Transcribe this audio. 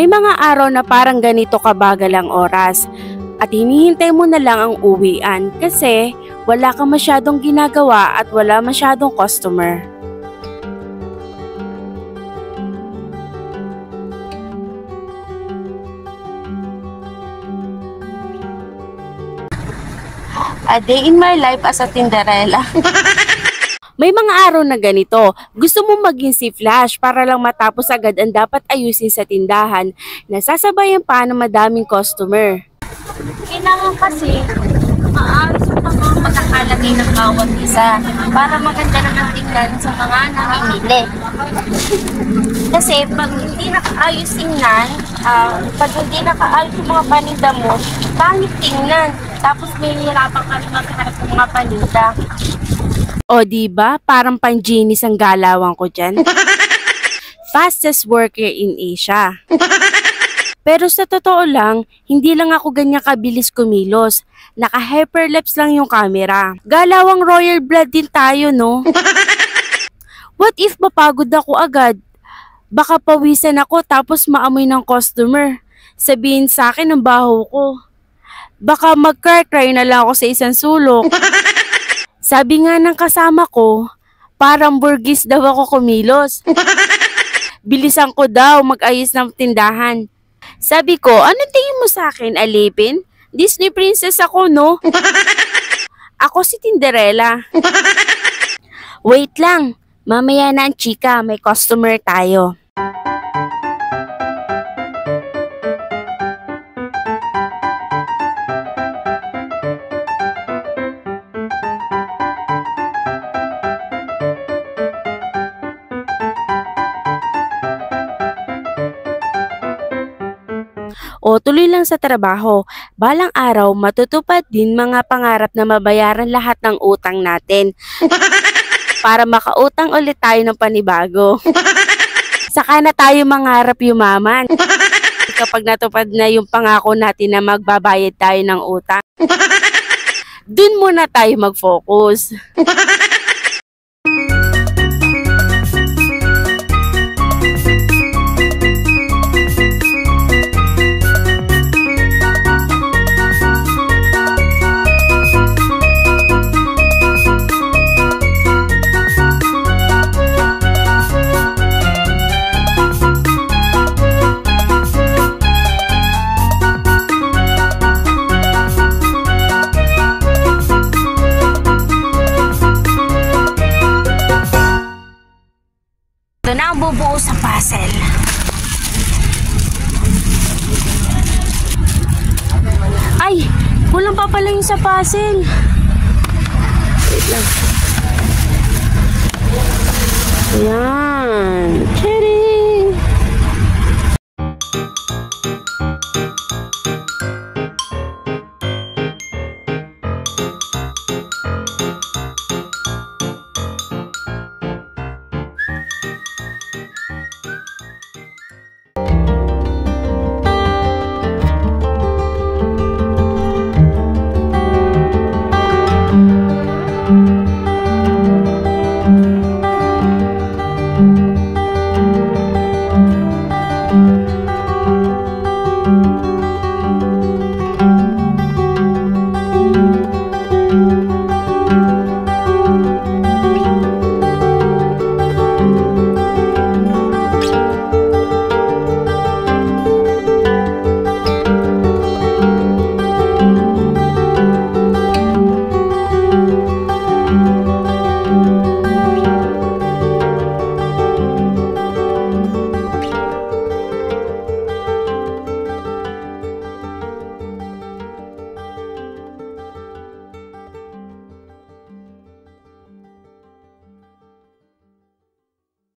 May mga araw na parang ganito kabagal ang oras at hinihintay mo na lang ang uwian kasi wala kang masyadong ginagawa at wala masyadong customer. A day in my life as a Tinderella. May mga araw na ganito, gusto mo maging si Flash para lang matapos agad ang dapat ayusin sa tindahan na sasabayan pa ng madaming customer. Kailangan kasi maayos mo pa mga pagkakalagay ng bawat isa para maganda naman tingnan sa mga namimili. Kasi pag hindi nakaayos tingnan, pag hindi nakaayos yung mga paninda mo, pangit tingnan. Tapos may hirapan ka rin maghanap ng mga paninda. O diba, parang pang-genius ang galawang ko dyan. Fastest worker in Asia. Pero sa totoo lang, hindi lang ako ganyan kabilis kumilos. Naka-hyperlapse lang yung camera. Galawang royal blood din tayo, no? What if mapagod ako agad? Baka pawisan ako tapos maamoy ng customer. Sabihin sa akin ang baho ko. Baka mag-cry na lang ako sa isang sulok. Sabi nga ng kasama ko, parang burgis daw ako kumilos. Bilisan ko daw mag-ayos ng tindahan. Sabi ko, anong tingin mo sa akin, alipin? Disney princess ako, no? Ako si Tinderella. Wait lang, mamaya na ang chika, may customer tayo. O tuloy lang sa trabaho, balang araw matutupad din mga pangarap na mabayaran lahat ng utang natin para makautang ulit tayo ng panibago. Saka na tayo mangarap yumaman kapag natupad na yung pangako natin na magbabayad tayo ng utang. Dun muna tayo mag-focus. Ito na ang bubuo sa puzzle. Ay! Kulang pa pala yung sa puzzle. Wait lang. Ayan.